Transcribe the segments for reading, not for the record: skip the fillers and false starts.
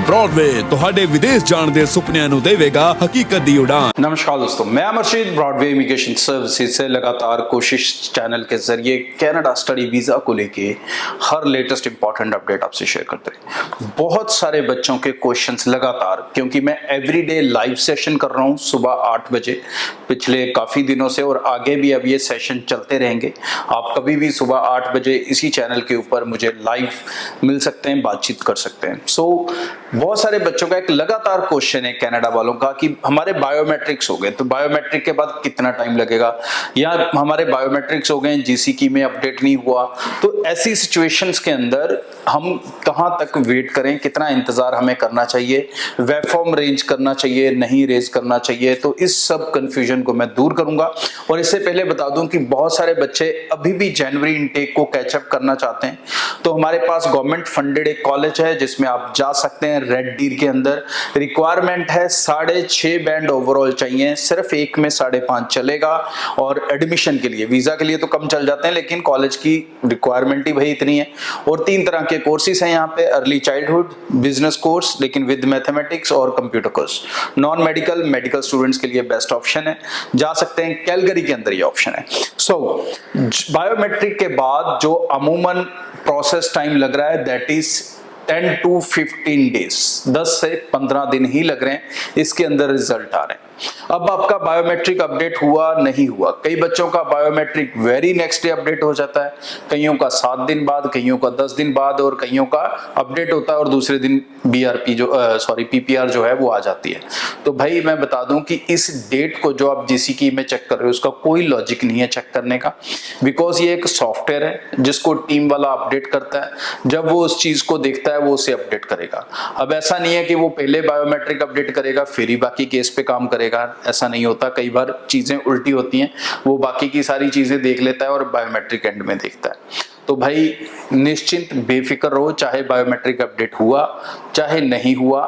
Broadway ਤੁਹਾਡੇ ਵਿਦੇਸ਼ ਜਾਣ ਦੇ ਸੁਪਨਿਆਂ ਨੂੰ ਦੇਵੇਗਾ ਹਕੀਕਤ ਦੀ ਉਡਾਨ। नमस्कार दोस्तों, मैं अमरशीद ब्रॉडवे इमिग्रेशन सर्विसेज से लगातार कोशिश चैनल के जरिए कनाडा स्टडी वीज़ा को लेके हर लेटेस्ट इंपॉर्टेंट अपडेट आपसे शेयर करते हैं। बहुत सारे बच्चों के क्वेश्चंस लगातार, क्योंकि मैं एवरीडे लाइव सेशन कर रहा हूँ सुबह 8 बजे पिछले काफ़ी दिनों से, और आगे भी अब ये सेशन चलते रहेंगे। आप कभी भी सुबह 8 बजे इसी चैनल के ऊपर मुझे लाइव मिल सकते हैं, बातचीत कर सकते हैं। सो बहुत सारे बच्चों का एक लगातार क्वेश्चन है कनाडा वालों का कि हमारे बायोमेट्रिक्स हो गए, तो बायोमेट्रिक के बाद कितना टाइम लगेगा, या हमारे बायोमेट्रिक्स हो गए जीसीकी में अपडेट नहीं हुआ। तो ऐसी सिचुएशंस के अंदर हम कहां तक वेट करें, कितना इंतजार हमें करना चाहिए, वेब फॉर्म रेंज करना चाहिए, नहीं रेंज करना चाहिए, तो इस सब कंफ्यूजन को मैं दूर करूंगा। और इससे पहले बता दूं कि बहुत सारे बच्चे अभी भी जनवरी इनटेक को कैचअप करना चाहते हैं, तो हमारे पास गवर्नमेंट फंडेड एक कॉलेज है जिसमें आप जा सकते हैं। रेड डीर के अंदर रिक्वायरमेंट है 6.5 बैंड ओवरऑल चाहिए, सिर्फ एक में 5.5 चलेगा। और एडमिशन के लिए, वीजा के लिए तो कम चल जाते हैं, लेकिन कॉलेज की रिक्वायरमेंट ही भाई इतनी है। और 3 तरह के कोर्सेज हैं यहाँ पे, अर्ली चाइल्डहुड, बिजनेस कोर्स लेकिन विद मैथमेटिक्स, और computer course. Non medical, medical students के लिए बेस्ट ऑप्शन है, जा सकते हैं। कैलगरी के अंदर ये ऑप्शन है। सो बायोमेट्रिक के बाद जो अमूमन प्रोसेस टाइम लग रहा है दैट इज 10 to 15 डेज, 10 से 15 दिन ही लग रहे हैं, इसके अंदर रिजल्ट आ रहे हैं। अब आपका बायोमेट्रिक अपडेट हुआ नहीं हुआ, कई बच्चों का biometric very next day update हो जाता है, कईयों का 7 दिन बाद, कईयों का 10 दिन बाद, और कईयों का अपडेट होता है और दूसरे दिन पीपीआर जो है वो आ जाती है। तो भाई मैं बता दूं कि इस डेट को जो आप जीसीकी में चेक कर रहे हो उसका कोई लॉजिक नहीं है चेक करने का, बिकॉज ये एक सॉफ्टवेयर है जिसको टीम वाला अपडेट करता है। जब वो उस चीज को देखता है वो उसे अपडेट करेगा। अब ऐसा नहीं है कि वो पहले बायोमेट्रिक अपडेट करेगा फिर ही बाकी केस पे काम करेगा, ऐसा नहीं होता। कई बार चीजें उल्टी होती हैं, वो बाकी की सारी चीजें देख लेता है और बायोमेट्रिक एंड में देखता है। तो भाई निश्चिंत बेफिक्र रहो, चाहे बायोमेट्रिक अपडेट हुआ चाहे नहीं हुआ,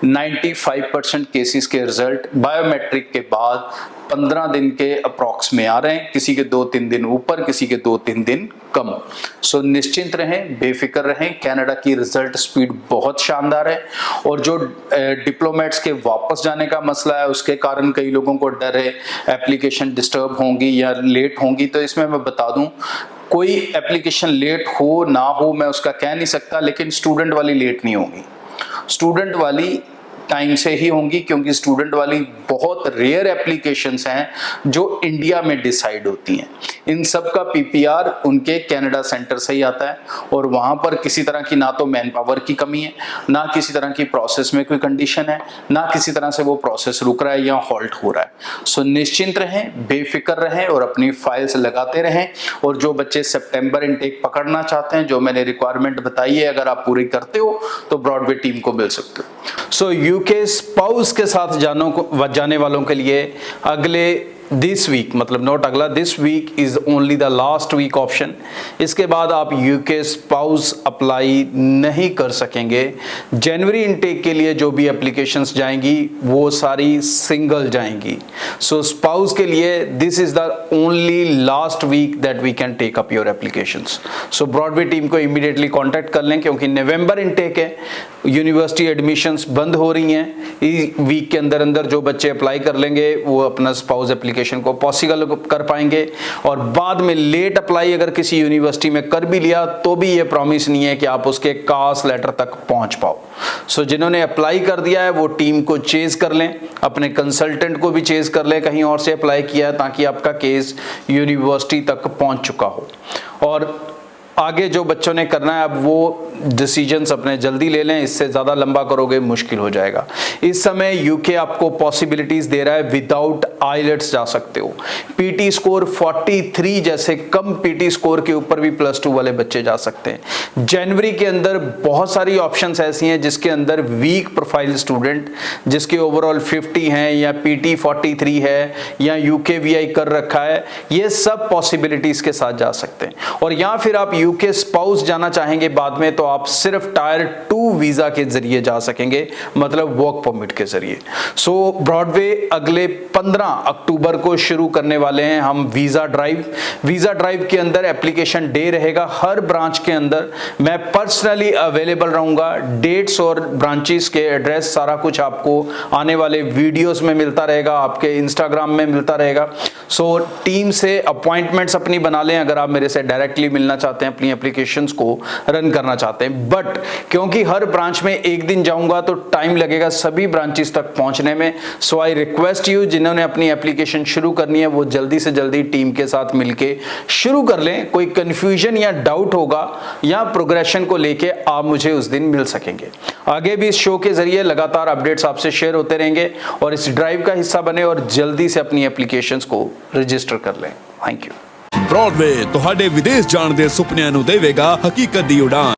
95% केसेस के रिजल्ट बायोमेट्रिक के बाद 15 दिन के अप्रॉक्स में आ रहे हैं, किसी के 2-3 दिन ऊपर, किसी के 2-3 दिन कम। सो निश्चिंत रहें, बेफिक्र रहें। कनाडा की रिजल्ट स्पीड बहुत शानदार है, और जो डिप्लोमेट्स के वापस जाने का मसला है उसके कारण कई लोगों को डर है एप्लीकेशन डिस्टर्ब होंगी या लेट होंगी। तो इसमें मैं बता दूं, कोई एप्लीकेशन लेट हो ना हो मैं उसका कह नहीं सकता, लेकिन स्टूडेंट वाली लेट नहीं होगी, स्टूडेंट वाली टाइम से ही होंगी, क्योंकि स्टूडेंट वाली बहुत रेयर एप्लीकेशंस हैं जो इंडिया में डिसाइड होती हैं। इन सब का पीपीआर उनके कनाडा सेंटर से ही आता है, और वहां पर किसी तरह की ना तो मैन पावर की कमी है, ना किसी तरह की प्रोसेस में कोई कंडीशन है, ना किसी तरह से वो प्रोसेस रुक रहा है या हॉल्ट हो रहा है। सो निश्चिंत रहें, बेफिक्र रहें, और अपनी फाइल्स लगाते रहें। और जो बच्चे सितंबर इनटेक पकड़ना चाहते हैं, जो मैंने रिक्वायरमेंट बताई है, अगर आप पूरी करते हो तो ब्रॉडवे टीम को मिल सकते हो। सो यूके स्पाउस के साथ जाने वालों के लिए अगले दिस वीक, मतलब नॉट अगला, this week is only the last week option. इसके बाद आप यूके स्पाउस अप्लाई नहीं कर सकेंगे। जनवरी इनटेक के लिए जो भी एप्लीकेशंस जाएंगी वो सारी सिंगल जाएंगी। सो स्पाउस के लिए this is the only last week that we can take up your applications. So Broadway team को इमीडिएटली कॉन्टैक्ट कर लें, क्योंकि नवंबर इनटेक है, यूनिवर्सिटी एडमिशंस बंद हो रही हैं। इस वीक के अंदर अंदर जो बच्चे अप्लाई कर लेंगे वो अपना स्पाउस एप्लीकेशन को पॉसिबल कर पाएंगे। और बाद में लेट अप्लाई अगर किसी यूनिवर्सिटी में कर भी लिया तो भी ये प्रॉमिस नहीं है कि आप उसके कास्ट लेटर तक पहुंच पाओ। सो जिन्होंने अप्लाई कर दिया है वो टीम को चेज कर लें, अपने कंसल्टेंट को भी चेज कर लें कहीं और से अप्लाई किया है, ताकि आपका केस यूनिवर्सिटी तक पहुंच चुका हो। और आगे जो बच्चों ने करना है अब वो डिसीजंस अपने जल्दी ले लें, इससे ज़्यादा लंबा करोगे मुश्किल हो जाएगा। इस समय यूके आपको पॉसिबिलिटीज़ दे रहा है, विदाउट आइलेट्स जा सकते हो। पीटी स्कोर 43 जैसे कम पीटी स्कोर के ऊपर भी +2 वाले बच्चे जा सकते हैं। जनवरी के अंदर बहुत सारी ऑप्शंस ऐसी हैं जिसके अंदर वीक प्रोफाइल स्टूडेंट जिसके ओवरऑल 50 हैं, या पीटी 43 है, या यूके वीआई कर रखा है, ये सब पॉसिबिलिटीज़ के साथ जा सकते हैं। और या फिर आप यूके स्पाउस जाना चाहेंगे बाद में, तो आप सिर्फ टायर 2 वीजा के जरिए जा सकेंगे, मतलब वर्क परमिट के जरिए। सो ब्रॉडवे अगले 15 अक्टूबर को शुरू करने वाले हैं हम वीजा ड्राइव। वीजा ड्राइव के अंदर एप्लीकेशन डे रहेगा, हर ब्रांच के अंदर मैं पर्सनली अवेलेबल रहूंगा। डेट्स और ब्रांचेस के एड्रेस सारा कुछ आपको आने वाले वीडियोस में मिलता रहेगा, आपके इंस्टाग्राम में मिलता रहेगा। सो टीम से अपॉइंटमेंट्स अपनी बना लें अगर आप मेरे से डायरेक्टली मिलना चाहते हैं, अपनी एप्लीकेशंस को रन करना चाहते हैं। बट क्योंकि हर ब्रांच में एक दिन जाऊंगा तो टाइम लगेगा सभी ब्रांचेस तक पहुंचने में। सो आई रिक्वेस्ट यू, जिन्होंने अपनी एप्लीकेशन शुरू करनी है वो जल्दी से जल्दी टीम के साथ मिलके शुरू कर लें। कोई कंफ्यूजन या डाउट होगा या प्रोग्रेशन को लेके आप मुझे उस दिन मिल सकेंगे। आगे भी इस शो के जरिए लगातार अपडेट्स आपसे शेयर होते रहेंगे और इस ड्राइव का हिस्सा बने और जल्दी से अपनी एप्लीकेशंस को रजिस्टर कर लें। Thank you. ब्रॉडवे ਤੁਹਾਡੇ ਵਿਦੇਸ਼ ਜਾਣ ਦੇ ਸੁਪਨਿਆਂ ਨੂੰ ਦੇਵੇਗਾ ਹਕੀਕਤ ਦੀ ਉਡਾਨ।